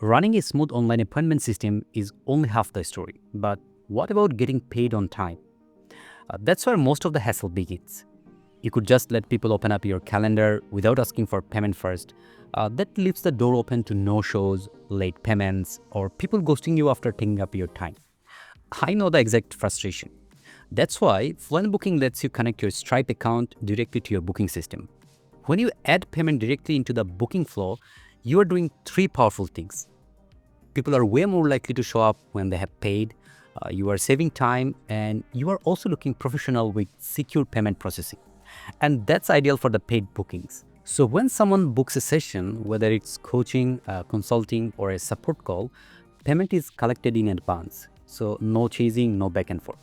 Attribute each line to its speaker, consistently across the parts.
Speaker 1: running a smooth online appointment system is only half the story. But what about getting paid on time? That's where most of the hassle begins. You could just let people open up your calendar without asking for payment first. That leaves the door open to no-shows, late payments, or people ghosting you after taking up your time. I know the exact frustration. That's why FluentBooking lets you connect your Stripe account directly to your booking system. When you add payment directly into the booking flow, you are doing three powerful things. People are way more likely to show up when they have paid, you are saving time, and you are also looking professional with secure payment processing. And that's ideal for the paid bookings. So when someone books a session, whether it's coaching, consulting, or a support call, payment is collected in advance. So no chasing, no back and forth.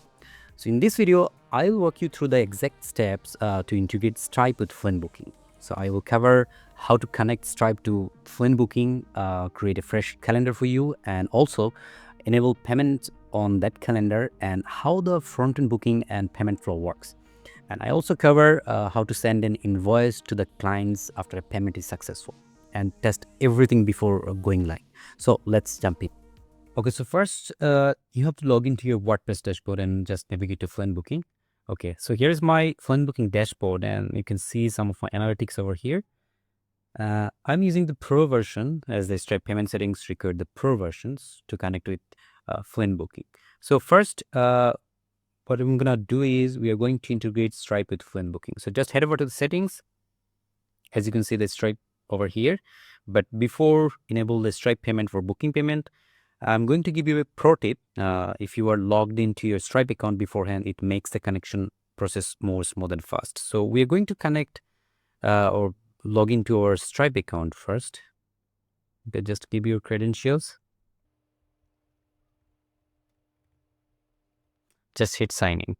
Speaker 1: So in this video, I'll walk you through the exact steps to integrate Stripe with FluentBooking. So I will cover how to connect Stripe to FluentBooking, create a fresh calendar for you, and also enable payment on that calendar and how the front-end booking and payment flow works. And I also cover how to send an invoice to the clients after a payment is successful and test everything before going live. So let's jump in. Okay, so first you have to log into your WordPress dashboard and just navigate to FluentBooking. Okay, so here's my FluentBooking dashboard and you can see some of my analytics over here. I'm using the Pro version as the Stripe payment settings require the Pro versions to connect with FluentBooking. So first, what I'm gonna do is we are going to integrate Stripe with FluentBooking. So just head over to the settings. As you can see, the Stripe over here. But before enable the Stripe payment for booking payment, I'm going to give you a pro tip. If you are logged into your Stripe account beforehand, it makes the connection process more smooth and fast. So we are going to connect or log into our Stripe account first. Okay, just give your credentials. Just hit sign in.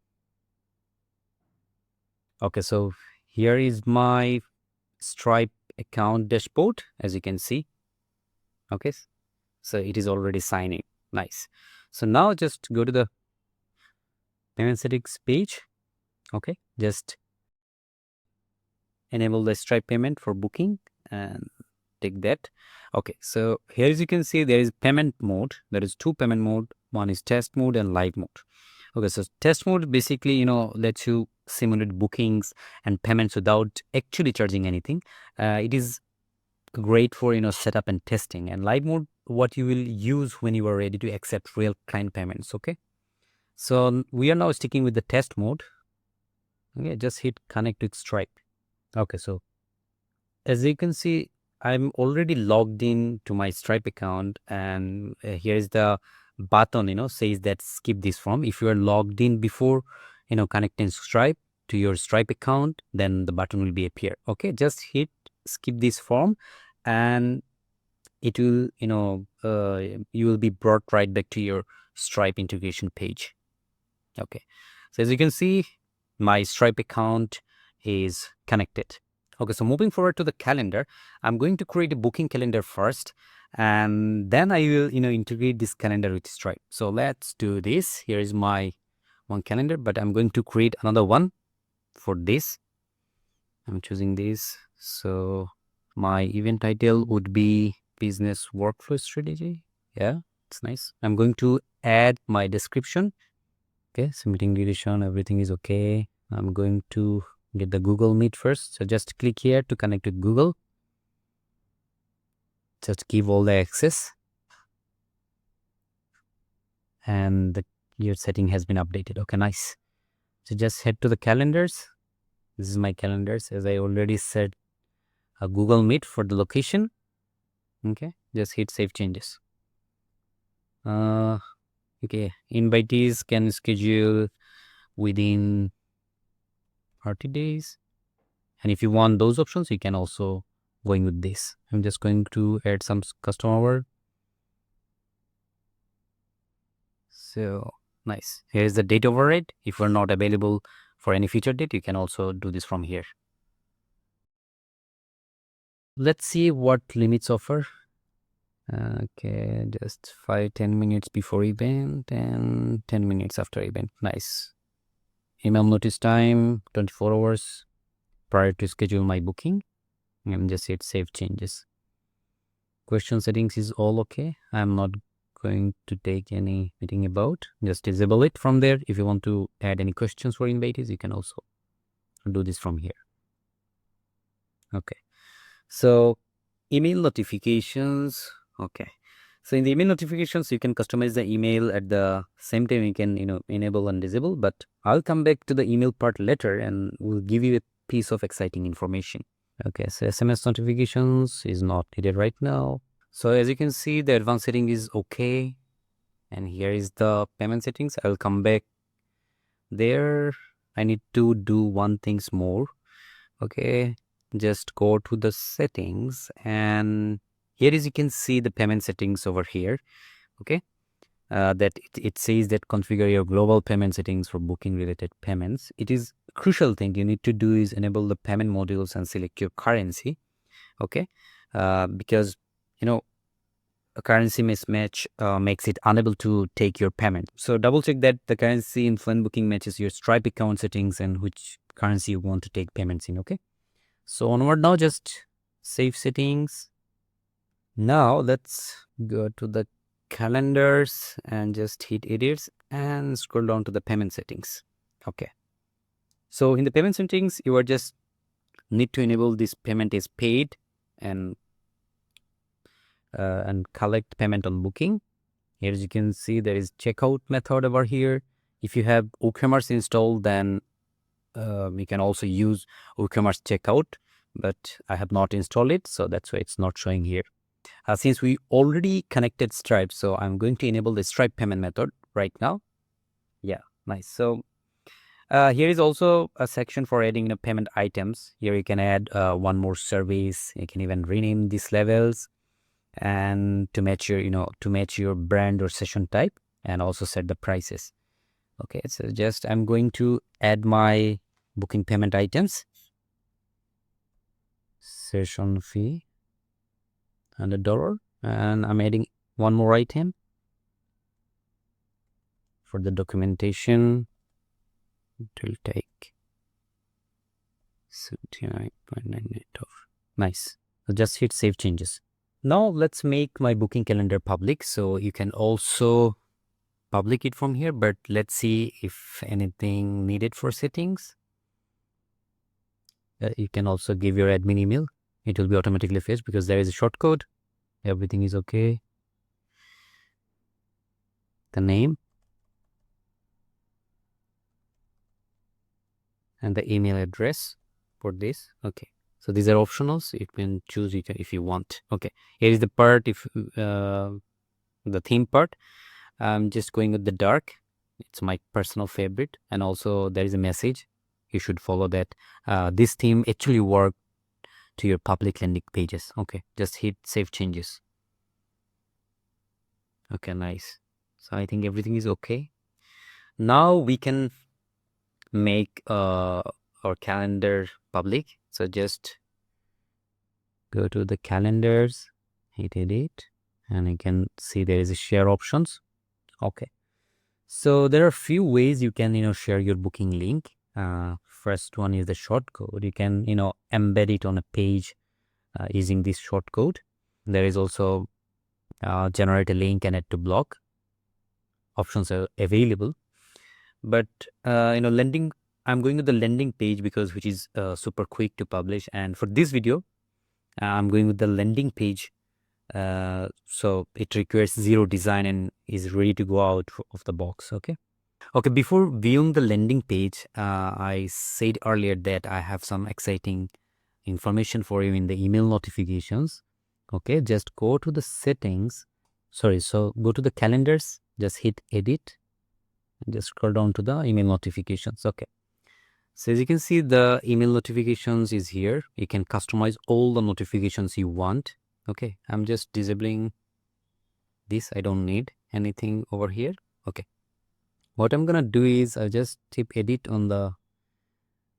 Speaker 1: Okay, so here is my Stripe account dashboard, as you can see. Okay, so it is already signing. Nice. So now just go to the payment settings page. Okay, just enable the Stripe payment for booking and take that. Okay, so here as you can see, there is payment mode. There is two payment mode. One is test mode and live mode. Okay, so test mode basically, lets you simulate bookings and payments without actually charging anything. It is great for, setup and testing. And live mode, what you will use when you are ready to accept real client payments. Okay, so we are now sticking with the test mode. Okay, just hit connect with Stripe. Okay, so as you can see, I'm already logged in to my Stripe account, and here is the button, says that skip this form. If you are logged in before, connecting Stripe to your Stripe account, then the button will be appear. Okay, just hit skip this form, and it will, you will be brought right back to your Stripe integration page. Okay, so as you can see, my Stripe account is connected. Okay, so moving forward to the calendar, I'm going to create a booking calendar first, and then I will, integrate this calendar with Stripe. So let's do this. Here is my one calendar, but I'm going to create another one for this. I'm choosing this. So my event title would be Business Workflow Strategy. Yeah, it's nice. I'm going to add my description. Okay, so meeting duration, everything is okay. I'm going to get the Google Meet first. So just click here to connect with Google. Just give all the access. And your setting has been updated. Okay, nice. So just head to the calendars. This is my calendars, as I already said, a Google Meet for the location. Okay, just hit save changes. Okay, invitees can schedule within 30 days. And if you want those options, you can also going with this. I'm just going to add some custom hour. So nice. Here's the date override. If you're not available for any future date, you can also do this from here. Let's see what limits offer. Okay, just 5-10 minutes before event and 10 minutes after event. Nice. Email notice time 24 hours prior to schedule my booking, and just hit save changes. question settings is all okay. I'm not going to take any meeting about. Just disable it from there. If you want to add any questions for invitees, you can also do this from here. Okay. So email notifications. Okay. So in the email notifications, you can customize the email. At the same time, you can enable and disable. But I'll come back to the email part later, and we'll give you a piece of exciting information. Okay. So SMS notifications is not needed right now. So as you can see, the advanced setting is okay. And here is the payment settings. I'll come back there. I need to do one things more. Okay, just go to the settings, and here is you can see the payment settings over here. Okay, that it says that configure your global payment settings for booking related payments. It is crucial thing you need to do is enable the payment modules and select your currency. Okay, because a currency mismatch makes it unable to take your payment. So double check that the currency in FluentBooking matches your Stripe account settings and which currency you want to take payments in. Okay, so onward now, just save settings. Now let's go to the calendars and just hit edits and scroll down to the payment settings. Okay, so in the payment settings, you are just need to enable this payment is paid and collect payment on booking. Here, as you can see, there is checkout method over here. If you have WooCommerce installed, then you can also use WooCommerce checkout, but I have not installed it, so that's why it's not showing here. Since we already connected Stripe, so I'm going to enable the Stripe payment method right now. Yeah, nice. So here is also a section for adding payment items. Here you can add one more service. You can even rename these levels and to match your to match your brand or session type, and also set the prices. Okay, so just I'm going to add my booking payment items. Session fee $100, and I'm adding one more item for the documentation. It will take 79.98. Nice. So just hit save changes. Now let's make my booking calendar public, so you can also public it from here, but let's see if anything needed for settings. You can also give your admin email. It will be automatically fetched because there is a shortcode. Everything is okay. The name and the email address for this. Okay, so these are optionals. You can choose it if you want. Okay, here is the part. If the theme part, I'm just going with the dark. It's my personal favorite, and also there is a message. You should follow that. This theme actually works to your public landing pages. Okay, just hit save changes. Okay, nice. So I think everything is okay. Now we can make our calendar public. So just go to the calendars, hit edit, and you can see there is a share options. Okay, so there are a few ways you can share your booking link. First one is the shortcode. You can embed it on a page using this shortcode. There is also generate a link and add to blog. Options are available, but landing. I'm going to the landing page because which is super quick to publish, and for this video, I'm going with the landing page. So it requires zero design and is ready to go out of the box. Okay. Before viewing the landing page, I said earlier that I have some exciting information for you in the email notifications. Okay, just go to the settings. So go to the calendars, just hit edit, and just scroll down to the email notifications. Okay. So as you can see, the email notifications is here. You can customize all the notifications you want. Okay, I'm just disabling this. I don't need anything over here. Okay. What I'm gonna do is I'll just tip edit on the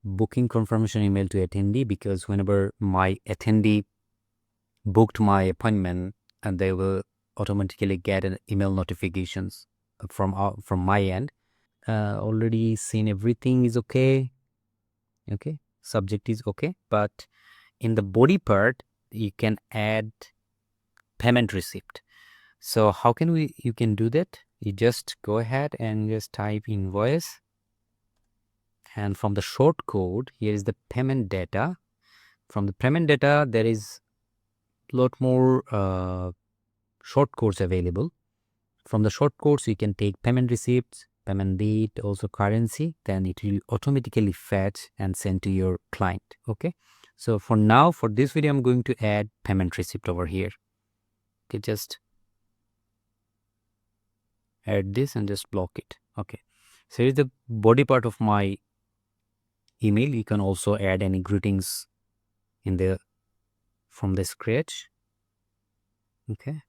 Speaker 1: booking confirmation email to attendee, because whenever my attendee booked my appointment, and they will automatically get an email notifications from my end. Already seen everything is okay. Okay, subject is okay, but in the body part you can add payment receipt. So how can you can do that? You just go ahead and just type invoice, and from the short code, here is the payment data. From the payment data, there is a lot more short codes available. From the short codes, you can take payment receipts, payment date, also currency, then it will automatically fetch and send to your client. Okay. So for now, for this video, I'm going to add payment receipt over here. Okay, just add this and just block it. Okay. So here's the body part of my email. You can also add any greetings in the from the scratch. Okay.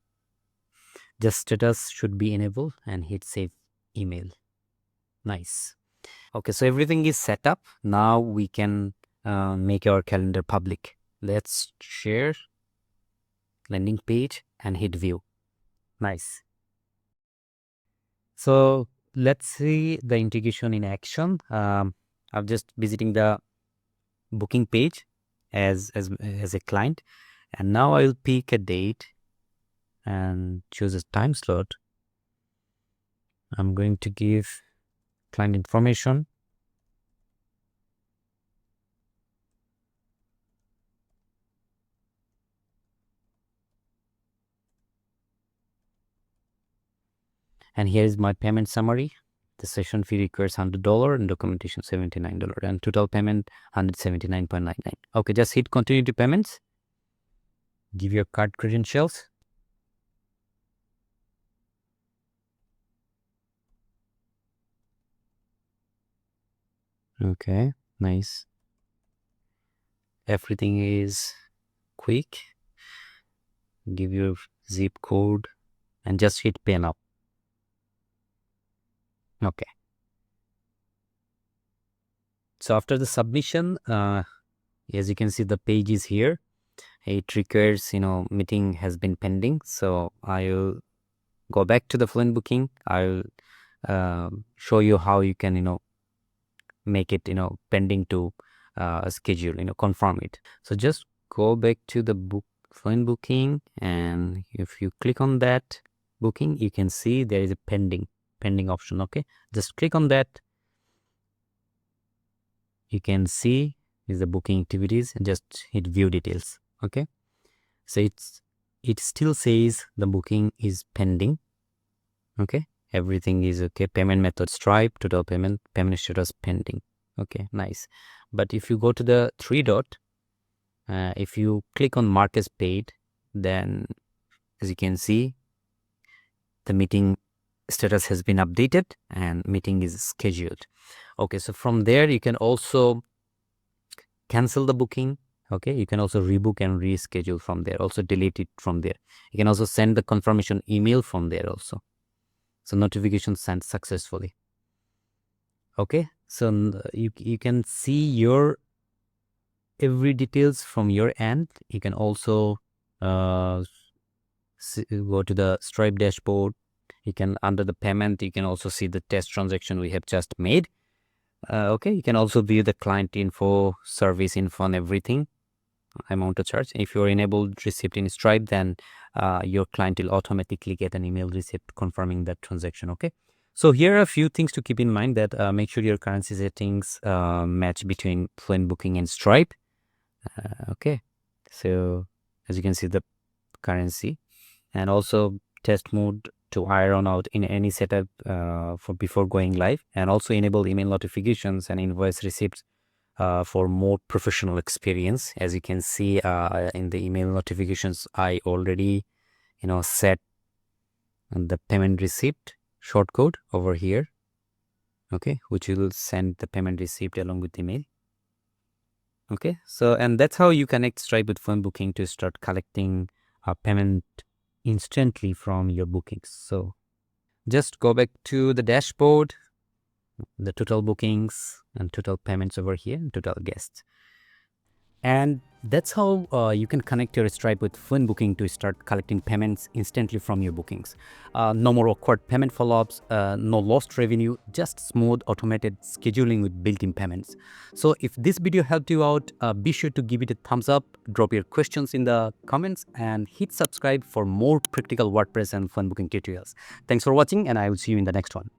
Speaker 1: Just status should be enabled and hit save email. Nice. Okay, so everything is set up. Now we can make our calendar public. Let's share landing page and hit view. Nice. So let's see the integration in action. I'm just visiting the booking page as a client, and now I will pick a date and choose a time slot. I'm going to give client information. And here is my payment summary. The session fee requires $100 and documentation $79 and total payment $179.99. Okay, just hit continue to payments. Give your card credentials. Okay, nice. Everything is quick. Give your zip code and just hit pay now. Okay. So after the submission, as you can see, the page is here. It requires, meeting has been pending. So I'll go back to the FluentBooking. I'll show you how you can, make it, pending to schedule, confirm it. So just go back to the FluentBooking, and if you click on that booking, you can see there is a pending option. Okay, just click on that. You can see is the booking activities and just hit view details. Okay, so it still says the booking is pending. Okay, everything is okay. Payment method Stripe, total payment status pending. Okay, nice. But if you go to the three dot, if you click on mark as paid, then as you can see, the meeting status has been updated and meeting is scheduled. Okay, so from there you can also cancel the booking. Okay, you can also rebook and reschedule from there, also delete it from there. You can also send the confirmation email from there also. So notification sent successfully. Okay, so you can see your every details from your end. You can also go to the Stripe dashboard. You can, under the payment, you can also see the test transaction we have just made. Okay, you can also view the client info, service info, and everything, amount to charge. If you're enabled receipt in Stripe, then your client will automatically get an email receipt confirming that transaction. Okay, so here are a few things to keep in mind, that make sure your currency settings match between FluentBooking and Stripe. Okay, so as you can see the currency, and also test mode to iron out in any setup for before going live, and also enable email notifications and invoice receipts for more professional experience. As you can see in the email notifications, I already set the payment receipt shortcode over here, okay, which will send the payment receipt along with email. Okay, so and that's how you connect Stripe with FluentBooking to start collecting payment instantly from your bookings. So just go back to the dashboard, the total bookings and total payments over here, and total guests. And that's how you can connect your Stripe with FluentBooking to start collecting payments instantly from your bookings. No more awkward payment follow-ups, no lost revenue, just smooth automated scheduling with built-in payments. So if this video helped you out, be sure to give it a thumbs up, drop your questions in the comments, and hit subscribe for more practical WordPress and FluentBooking tutorials. Thanks for watching, and I will see you in the next one.